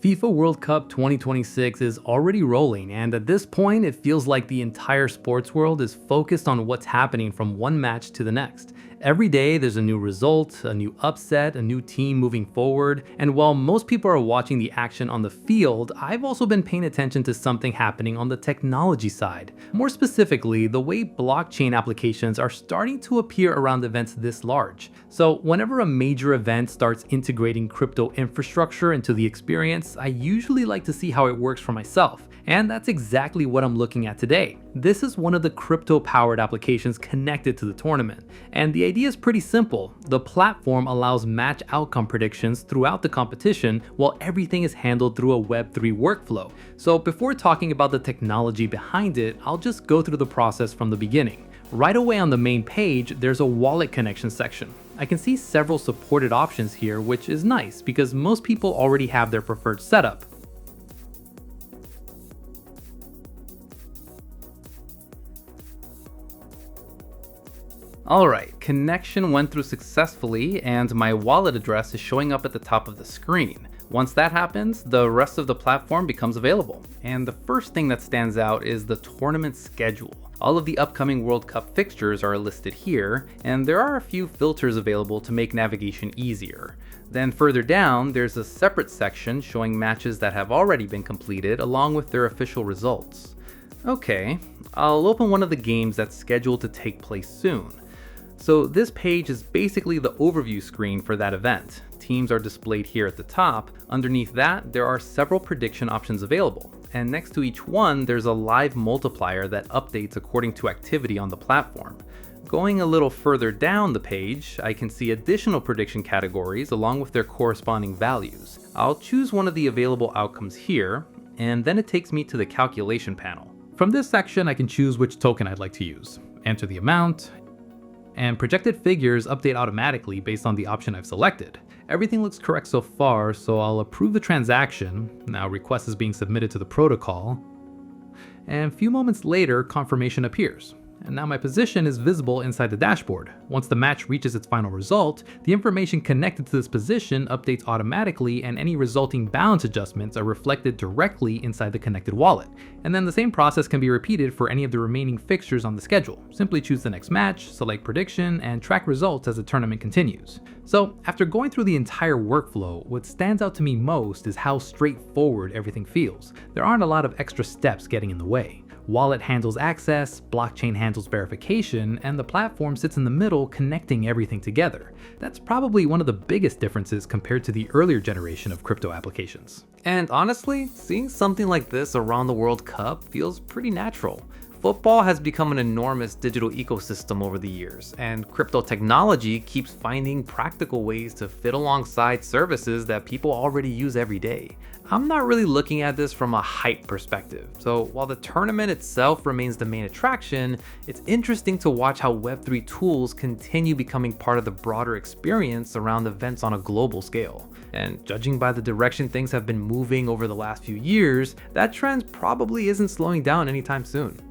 FIFA World Cup 2026 is already rolling, and at this point, it feels like the entire sports world is focused on what's happening from one match to the next. Every day, there's a new result, a new upset, a new team moving forward, and while most people are watching the action on the field, I've also been paying attention to something happening on the technology side. More specifically, the way blockchain applications are starting to appear around events this large. So whenever a major event starts integrating crypto infrastructure into the experience, I usually like to see how it works for myself. And that's exactly what I'm looking at today. This is one of the crypto-powered applications connected to the tournament. And the idea is pretty simple. The platform allows match outcome predictions throughout the competition while everything is handled through a Web3 workflow. So before talking about the technology behind it, I'll just go through the process from the beginning. Right away on the main page, there's a wallet connection section. I can see several supported options here, which is nice because most people already have their preferred setup. Alright, connection went through successfully and my wallet address is showing up at the top of the screen. Once that happens, the rest of the platform becomes available. And the first thing that stands out is the tournament schedule. All of the upcoming World Cup fixtures are listed here, and there are a few filters available to make navigation easier. Then further down, there's a separate section showing matches that have already been completed along with their official results. Okay, I'll open one of the games that's scheduled to take place soon. So this page is basically the overview screen for that event. Teams are displayed here at the top. Underneath that, there are several prediction options available. And next to each one, there's a live multiplier that updates according to activity on the platform. Going a little further down the page, I can see additional prediction categories along with their corresponding values. I'll choose one of the available outcomes here, and then it takes me to the calculation panel. From this section, I can choose which token I'd like to use, enter the amount, and projected figures update automatically based on the option I've selected. Everything looks correct so far, so I'll approve the transaction. Now request is being submitted to the protocol, and a few moments later, confirmation appears. And now my position is visible inside the dashboard. Once the match reaches its final result, the information connected to this position updates automatically and any resulting balance adjustments are reflected directly inside the connected wallet. And then the same process can be repeated for any of the remaining fixtures on the schedule. Simply choose the next match, select prediction, and track results as the tournament continues. So after going through the entire workflow, what stands out to me most is how straightforward everything feels. There aren't a lot of extra steps getting in the way. Wallet handles access, blockchain handles verification, and the platform sits in the middle connecting everything together. That's probably one of the biggest differences compared to the earlier generation of crypto applications. And honestly, seeing something like this around the World Cup feels pretty natural. Football has become an enormous digital ecosystem over the years, and crypto technology keeps finding practical ways to fit alongside services that people already use every day. I'm not really looking at this from a hype perspective, so while the tournament itself remains the main attraction, it's interesting to watch how Web3 tools continue becoming part of the broader experience around events on a global scale. And judging by the direction things have been moving over the last few years, that trend probably isn't slowing down anytime soon.